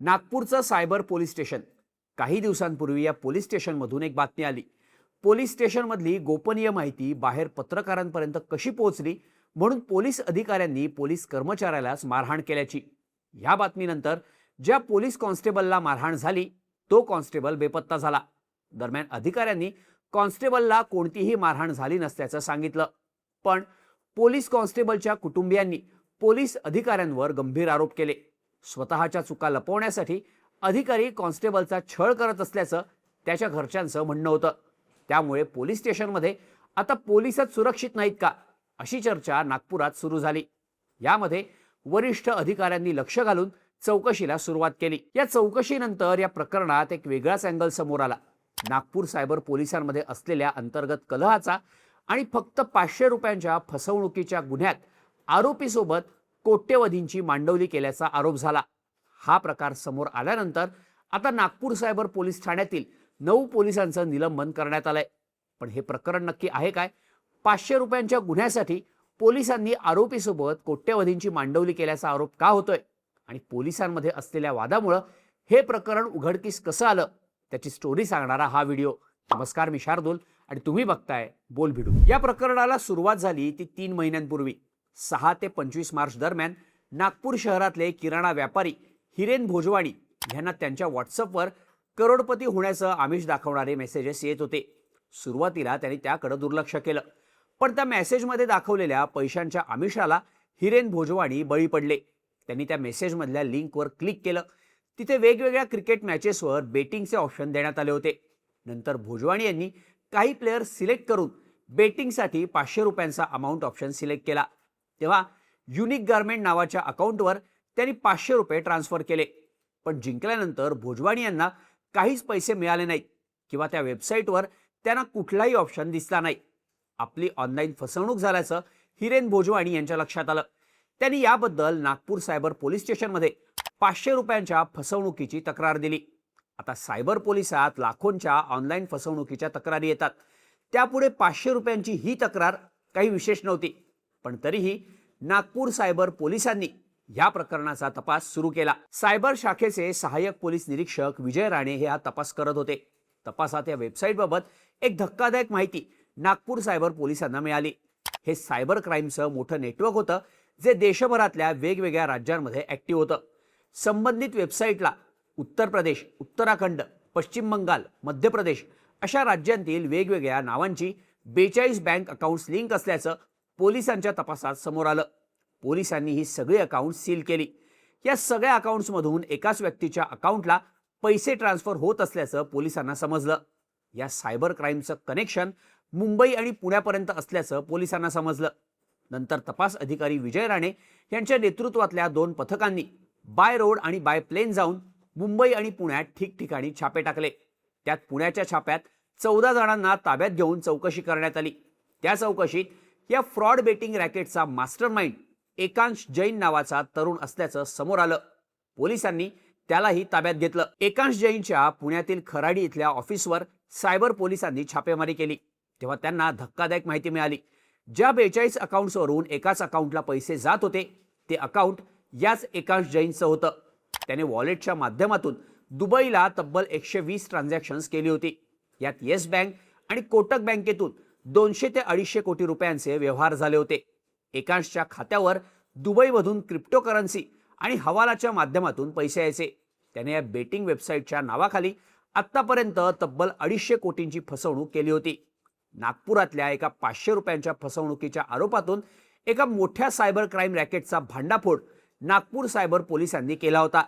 नागपूरचं cyber police station. काही दिवसांपूर्वी या पोलीस स्टेशनमधून एक बातमी आली. पोलीस स्टेशनमधली गोपनीय माहिती बाहेर पत्रकारांपर्यंत कशी पोहोचली म्हणून पोलीस अधिकाऱ्यांनी पोलीस कर्मचाऱ्यालाच मारहाण केल्याची. या बातमीनंतर ज्या पोलीस कॉन्स्टेबलला मारहाण झाली तो कॉन्स्टेबल बेपत्ता झाला. दरम्यान अधिकाऱ्यांनी कॉन्स्टेबलला कोणतीही मारहाण झाली नसल्याचं सांगितलं. पण पोलीस कॉन्स्टेबलच्या कुटुंबियांनी पोलीस अधिकाऱ्यांवर गंभीर आरोप केले. स्वतःच्या चुका लपवण्यासाठी अधिकारी कॉन्स्टेबलचा छळ करत असल्याचं त्याच्या घरच्यांचं म्हणणं होतं. त्यामुळे पोलीस स्टेशनमध्ये आता पोलीसच सुरक्षित नाहीत का अशी चर्चा नागपुरात सुरू झाली. यामध्ये वरिष्ठ अधिकाऱ्यांनी लक्ष घालून चौकशीला सुरुवात केली. या चौकशीनंतर या प्रकरणात एक वेगळाच अँगल समोर आला. नागपूर सायबर पोलिसांमध्ये असलेल्या अंतर्गत कलहाचा आणि फक्त 500 रुपयांच्या फसवणुकीच्या गुन्ह्यात आरोपीसोबत कोट्यवधींची मांडवली केल्याचा आरोप झाला. हा प्रकार समोर आल्यानंतर आता नागपूर सायबर पोलीस ठाण्यातील 9 पोलिसांचं निलंबन करण्यात आलंय. पण हे प्रकरण नक्की आहे काय? 500 रुपयांच्या गुन्ह्यासाठी पोलिसांनी आरोपीसोबत कोट्यवधींची मांडवली केल्याचा आरोप का होतोय आणि पोलिसांमध्ये असलेल्या वादामुळे हे प्रकरण उघडकीस कसं आलं त्याची स्टोरी सांगणारा हा व्हिडिओ. नमस्कार, मी शार्दूल आणि तुम्ही बघताय बोल भिडू. या प्रकरणाला सुरुवात झाली ती 3 महिन्यांपूर्वी. 6 ते 25 मार्च दरम्यान नागपूर शहरातले किराणा व्यापारी हिरेन भोजवाणी यांना त्यांच्या व्हॉट्सअपवर करोडपती होण्याचं आमिष दाखवणारे मेसेजेस येत होते. सुरुवातीला त्यांनी त्याकडे दुर्लक्ष केलं, पण त्या मेसेजमध्ये दाखवलेल्या पैशांच्या आमिषाला हिरेन भोजवाणी बळी पडले. त्यांनी त्या मेसेजमधल्या लिंकवर क्लिक केलं. तिथे वेगवेगळ्या क्रिकेट मॅचेसवर बेटिंगचे ऑप्शन देण्यात आले होते. नंतर भोजवाणी यांनी काही प्लेयर सिलेक्ट करून बेटिंगसाठी 500 रुपयांचा अमाऊंट ऑप्शन सिलेक्ट केला. तेव्हा युनिक गारमेंट नावाच्या अकाउंटवर त्यांनी 500 रुपये ट्रान्सफर केले. पण जिंकल्यानंतर भोजवाणी यांना काहीच पैसे मिळाले नाहीत किंवा त्या वेबसाईटवर त्यांना कुठलाही ऑप्शन दिसला नाही. आपली ऑनलाईन फसवणूक झाल्याचं हिरेन भोजवाणी यांच्या लक्षात आलं. त्यांनी याबद्दल नागपूर सायबर पोलीस स्टेशनमध्ये 500 रुपयांच्या फसवणुकीची तक्रार दिली. आता सायबर पोलिसात लाखोंच्या ऑनलाईन फसवणुकीच्या तक्रारी येतात. त्यापुढे 500 रुपयांची ही तक्रार काही विशेष नव्हती. पण तरीही नागपूर सायबर पोलिसांनी या प्रकरणाचा तपास सुरू केला. सायबर शाखेचे सहाय्यक पोलीस निरीक्षक विजय राणे हे हा तपास करत होते. तपासात या वेबसाईटबाबत एक धक्कादायक माहिती नागपूर सायबर पोलिसांना मिळाली. हे सायबर क्राईमचं मोठं नेटवर्क होतं जे देशभरातल्या वेगवेगळ्या राज्यांमध्ये ऍक्टिव्ह होतं. संबंधित वेबसाईटला उत्तर प्रदेश, उत्तराखंड, पश्चिम बंगाल, मध्य प्रदेश अशा राज्यांतील वेगवेगळ्या नावांची 42 बँक अकाउंट्स लिंक असल्याचं पोलिसांच्या तपासात समोर आलं. पोलिसांनी ही सगळी अकाउंट सील केली. या सगळ्या अकाउंट्समधून एकाच व्यक्तीच्या अकाउंटला पैसे ट्रान्सफर होत असल्याचं पोलिसांना समजलं. या सायबर क्राईमचं कनेक्शन मुंबई आणि पुण्यापर्यंत असल्याचं पोलिसांना समजलं. नंतर तपास अधिकारी विजय राणे यांच्या नेतृत्वातल्या 2 पथकांनी बाय रोड आणि बाय प्लेन जाऊन मुंबई आणि पुण्यात ठिकठिकाणी छापे टाकले. त्यात पुण्याच्या छाप्यात 14 जणांना ताब्यात घेऊन चौकशी करण्यात आली. त्या चौकशीत या फ्रॉड बेटिंग रॅकेटचा मास्टरमाइंड एकांश जैन नावाचा तरुण असल्याचं समोर आलं. पोलिसांनी त्यालाही ताब्यात घेतलं. एकांश जैनच्या पुण्यातील खराडी इथल्या ऑफिसवर सायबर पोलिसांनी छापेमारी केली. तेव्हा त्यांना धक्कादायक माहिती मिळाली. ज्या 42 अकाउंट्सवरून एकाच अकाउंटला पैसे जात होते ते अकाउंट याच एकांश जैनचं होतं. त्याने वॉलेटच्या माध्यमातून दुबईला तब्बल 120 ट्रान्झॅक्शन्स केली होती. यात येस बँक आणि कोटक बँकेतून 200 ते 250 कोटी रुपयांचे व्यवहार झाले होते. एकांशच्या खात्यावर दुबईमधून क्रिप्टोकरन्सी आणि हवालाच्या माध्यमातून पैसे यायचे. त्याने या बेटिंग वेबसाईटच्या नावाखाली आत्तापर्यंत तब्बल 250 कोटींची फसवणूक केली होती. नागपुरातल्या एका 500 रुपयांच्या फसवणुकीच्या आरोपातून एका मोठ्या सायबर क्राईम रॅकेटचा भांडाफोड नागपूर सायबर पोलिसांनी केला होता.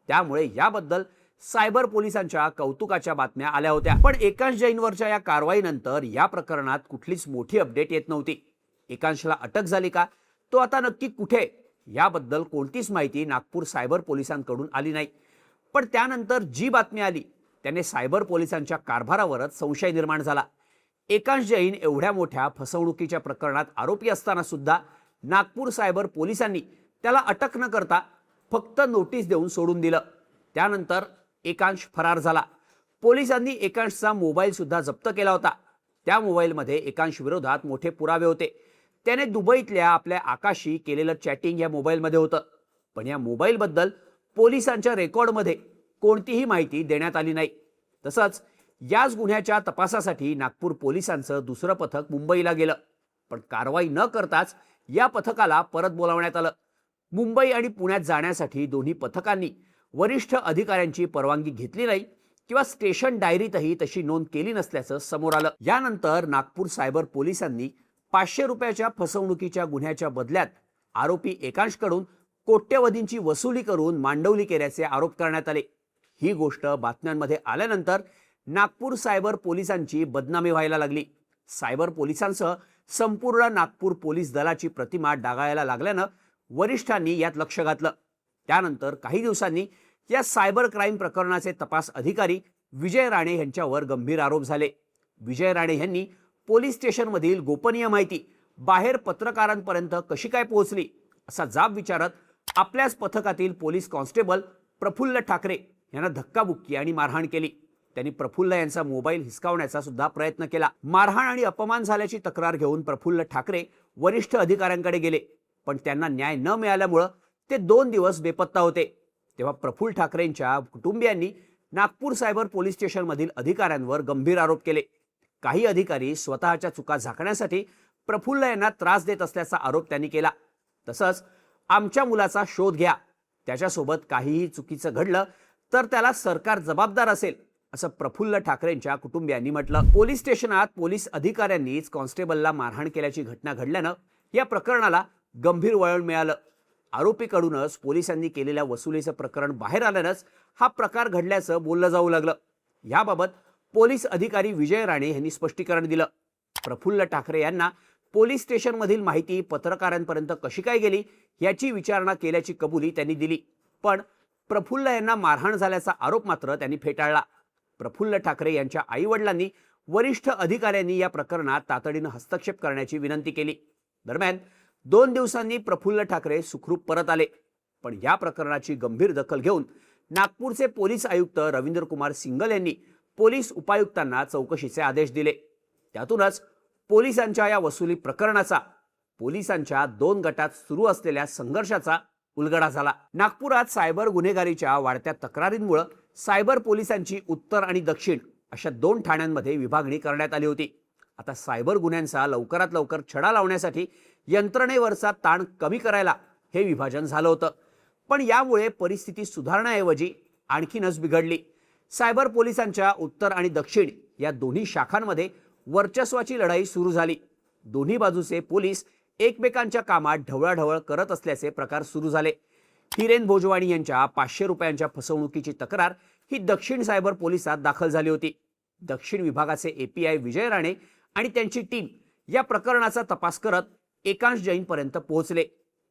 त्यामुळे याबद्दल सायबर पोलिसांच्या कौतुकाच्या बातम्या आल्या होत्या. पण एकांश जैनवरच्या या कारवाईनंतर या प्रकरणात कुठलीच मोठी अपडेट येत नव्हती. एकांशला अटक झाली का? तो आता नक्की कुठे? याबद्दल कोणतीच माहिती नागपूर सायबर पोलिसांकडून आली नाही. पण त्यानंतर जी बातमी आली त्याने सायबर पोलिसांच्या कारभारावरच संशय निर्माण झाला. एकांश जैन एवढ्या मोठ्या फसवणुकीच्या प्रकरणात आरोपी असताना सुद्धा नागपूर सायबर पोलिसांनी त्याला अटक न करता फक्त नोटीस देऊन सोडून दिलं. त्यानंतर एकांश फरार झाला. पोलिसांनी एकांशचा मोबाईल सुद्धा जप्त केला होता. त्या मोबाईलमध्ये एकांश विरोधात मोठे पुरावे होते. त्याने दुबईतल्या आपल्या आकाशी केलेलं चॅटिंग या मोबाईलमध्ये होतं. पण या मोबाईलबद्दल पोलिसांच्या रेकॉर्डमध्ये कोणतीही माहिती देण्यात आली नाही. तसंच याच गुन्ह्याच्या तपासासाठी नागपूर पोलिसांचं दुसरं पथक मुंबईला गेलं, पण कारवाई न करताच या पथकाला परत बोलावण्यात आलं. मुंबई आणि पुण्यात जाण्यासाठी दोन्ही पथकांनी वरिष्ठ अधिकाऱ्यांची परवानगी घेतली नाही किंवा स्टेशन डायरीतही तशी नोंद केली नसल्याचं समोर आलं. यानंतर नागपूर सायबर पोलिसांनी 500 रुपयाच्या फसवणुकीच्या गुन्ह्याच्या बदल्यात आरोपी एकांशकडून कोट्यवधींची वसुली करून मांडवली केल्याचे आरोप करण्यात आले. ही गोष्ट बातम्यांमध्ये आल्यानंतर नागपूर सायबर पोलिसांची बदनामी व्हायला लागली. सायबर पोलिसांसह संपूर्ण नागपूर पोलीस दलाची प्रतिमा डागाळायला लागल्यानं वरिष्ठांनी यात लक्ष घातलं. त्यानंतर काही दिवसांनी या सायबर क्राईम प्रकरणाचे तपास अधिकारी विजय राणे यांच्यावर गंभीर आरोप झाले. विजय राणे यांनी पोलीस स्टेशनमधील गोपनीय माहिती बाहेर पत्रकारांपर्यंत कशी काय पोहोचली असा जाब विचारत आपल्याच पथकातील पोलीस कॉन्स्टेबल प्रफुल्ल ठाकरे यांना धक्काबुक्की आणि मारहाण केली. त्यांनी प्रफुल्ल यांचा मोबाईल हिसकावण्याचा सुद्धा प्रयत्न केला. मारहाण आणि अपमान झाल्याची तक्रार घेऊन प्रफुल्ल ठाकरे वरिष्ठ अधिकाऱ्यांकडे गेले, पण त्यांना न्याय न मिळाल्यामुळे ते 2 दिवस बेपत्ता होते. तेव्हा प्रफुल्ल ठाकरेंच्या कुटुंबियांनी नागपूर सायबर पोलीस स्टेशनमधील अधिकाऱ्यांवर गंभीर आरोप केले. काही अधिकारी स्वतःच्या चुका झाकण्यासाठी प्रफुल्ल यांना त्रास देत असल्याचा आरोप त्यांनी केला. तसंच आमच्या मुलाचा शोध घ्या, त्याच्यासोबत काहीही चुकीचं घडलं तर त्याला सरकार जबाबदार असेल असं प्रफुल्ल ठाकरेंच्या कुटुंबियांनी म्हटलं. पोलीस स्टेशनात पोलीस अधिकाऱ्यांनीच कॉन्स्टेबलला मारहाण केल्याची घटना घडल्यानं या प्रकरणाला गंभीर वळण मिळालं. आरोपीकडूनच पोलिसांनी केलेल्या वसुलीचं प्रकरण बाहेर आल्यानंच हा प्रकार घडल्याचं बोललं जाऊ लागलं. याबाबत पोलीस अधिकारी विजय राणे यांनी स्पष्टीकरण दिलं. प्रफुल्ल ठाकरे यांना पोलीस स्टेशनमधील माहिती पत्रकारांपर्यंत कशी काय गेली याची विचारणा केल्याची कबुली त्यांनी दिली, पण प्रफुल्ल यांना मारहाण झाल्याचा आरोप मात्र त्यांनी फेटाळला. प्रफुल्ल ठाकरे यांच्या आईवडिलांनी वरिष्ठ अधिकाऱ्यांनी या प्रकरणात तातडीनं हस्तक्षेप करण्याची विनंती केली. दरम्यान 2 दिवसांनी प्रफुल्ल ठाकरे सुखरूप परत आले, पण या प्रकरणाची गंभीर दखल घेऊन नागपूरचे पोलीस आयुक्त रवींद्र कुमार सिंगल यांनी पोलीस उपायुक्तांना चौकशीचे आदेश दिले. त्यातूनच पोलिसांच्या या वसुली प्रकरणाचा पोलिसांच्या 2 गटात सुरू असलेल्या संघर्षाचा उलगडा झाला. नागपुरात सायबर गुन्हेगारीच्या वाढत्या तक्रारींमुळे सायबर पोलिसांची उत्तर आणि दक्षिण अशा 2 ठाण्यांमध्ये विभागणी करण्यात आली होती. आता सायबर गुन्ह्यांचा लवकरात लवकर छडा लावण्यासाठी यंत्रणेवरचा ताण कमी करायला हे विभाजन झालं होतं, पण यामुळे परिस्थिती सुधारण्याऐवजी आणखीनच बिघडली. सायबर पोलिसांच्या उत्तर आणि दक्षिण या दोन्ही शाखांमध्ये वर्चस्वाची लढाई सुरू झाली. दोन्ही बाजूचे पोलीस एकमेकांच्या कामात ढवळाढवळ करत असल्याचे प्रकार सुरू झाले. हिरेन भोजवाणी यांच्या 500 रुपयांच्या फसवणुकीची तक्रार ही दक्षिण सायबर पोलिसात दाखल झाली होती. दक्षिण विभागाचे एपीआय विजय राणे आणि त्यांची टीम या प्रकरणाचा तपास करत एकांश जैनपर्यंत पोहोचले,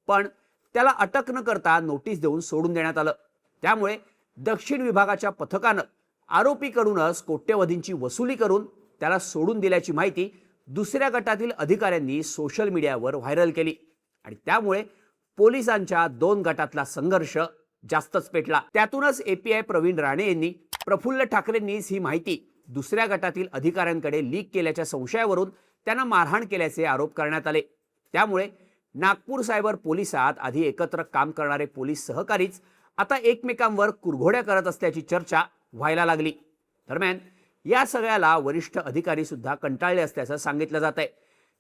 पण त्याला अटक न करता नोटीस देऊन सोडून देण्यात आलं. त्यामुळे दक्षिण विभागाच्या पथकानं आरोपीकडूनच कोट्यवधींची वसुली करून त्याला सोडून दिल्याची माहिती दुसऱ्या गटातील अधिकाऱ्यांनी सोशल मीडियावर व्हायरल केली आणि त्यामुळे पोलिसांच्या 2 गटातला संघर्ष जास्तच पेटला. त्यातूनच एपीआय प्रवीण राणे यांनी प्रफुल्ल ठाकरेंनीच ही माहिती दुसऱ्या गटातील अधिकाऱ्यांकडे लीक केल्याच्या संशयावरून त्यांना मारहाण केल्याचे आरोप करण्यात आले. त्यामुळे नागपूर सायबर पोलिसात आधी एकत्र काम करणारे पोलीस सहकारीच आता एकमेकांवर कुरघोड्या करत असल्याची चर्चा व्हायला लागली. दरम्यान या सगळ्याला वरिष्ठ अधिकारी सुद्धा कंटाळले असल्याचं सांगितलं जात आहे.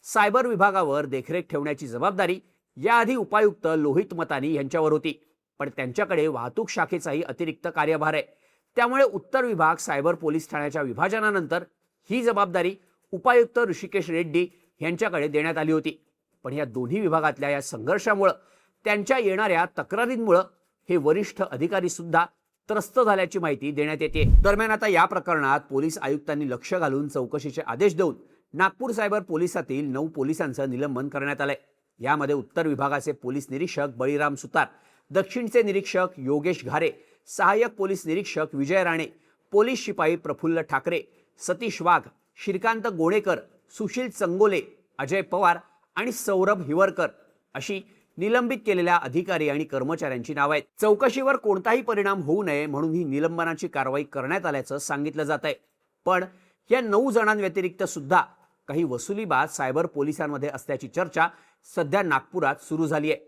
सायबर विभागावर देखरेख ठेवण्याची जबाबदारी याआधी उपायुक्त लोहित मतानी यांच्यावर होती, पण त्यांच्याकडे वाहतूक शाखेचाही अतिरिक्त कार्यभार आहे. त्यामुळे उत्तर विभाग सायबर पोलीस ठाण्याच्या विभाजनानंतर ही जबाबदारी उपायुक्त ऋषिकेश रेड्डी यांच्याकडे देण्यात आली होती. पण या दोन्ही विभागातल्या या संघर्षामुळे त्यांच्या येणाऱ्या तक्रारींमुळे हे वरिष्ठ अधिकारी सुद्धा त्रस्त झाल्याची माहिती देण्यात येते. दरम्यान आता या प्रकरणात पोलीस आयुक्तांनी लक्ष घालून चौकशीचे आदेश देऊन नागपूर सायबर पोलिसातील 9 पोलिसांचं निलंबन करण्यात आलंय. यामध्ये उत्तर विभागाचे पोलीस निरीक्षक बळीराम सुतार, दक्षिणचे निरीक्षक योगेश घारे, सहाय्यक पोलीस निरीक्षक विजय राणे, पोलीस शिपाई प्रफुल्ल ठाकरे, सतीश वाघ, श्रीकांत गोणेकर, सुशील चंगोले, अजय पवार आणि सौरभ हिवरकर अशी निलंबित केलेल्या अधिकारी आणि कर्मचाऱ्यांची नावे आहेत. चौकशीवर कोणताही परिणाम होऊ नये म्हणून ही निलंबनाची कारवाई करण्यात आल्याचं सांगितलं जात आहे. पण या 9 जणांव्यतिरिक्त सुद्धा काही वसुलीबाज सायबर पोलिसांमध्ये असल्याची चर्चा सध्या नागपुरात सुरू झाली आहे.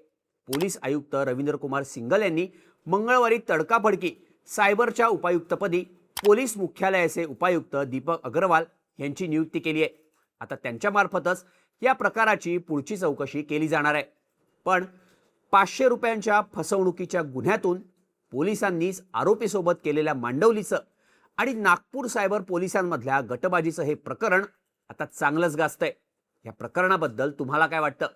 पोलीस आयुक्त रवींद्र कुमार सिंगल यांनी मंगळवारी तडकाफडकी सायबरच्या उपायुक्तपदी पोलीस मुख्यालयाचे उपायुक्त दीपक अग्रवाल यांची नियुक्ती केली आहे. आता त्यांच्यामार्फतच या प्रकाराची पुढची चौकशी केली जाणार आहे. पण 500 रुपयांच्या फसवणुकीच्या गुन्ह्यातून पोलिसांनीच आरोपीसोबत केलेल्या मांडवलीचं आणि नागपूर सायबर पोलिसांमधल्या गटबाजीचं हे प्रकरण आता चांगलंच गाजतंय. या प्रकरणाबद्दल तुम्हाला काय वाटतं?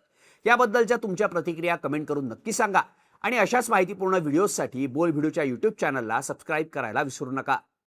याबद्दलच्या तुमच्या प्रतिक्रिया कमेंट करून नक्की सांगा आणि अशाच माहितीपूर्ण व्हिडिओजसाठी बोल व्हिडिओच्या यूट्यूब चॅनलला सबस्क्राईब करायला विसरू नका.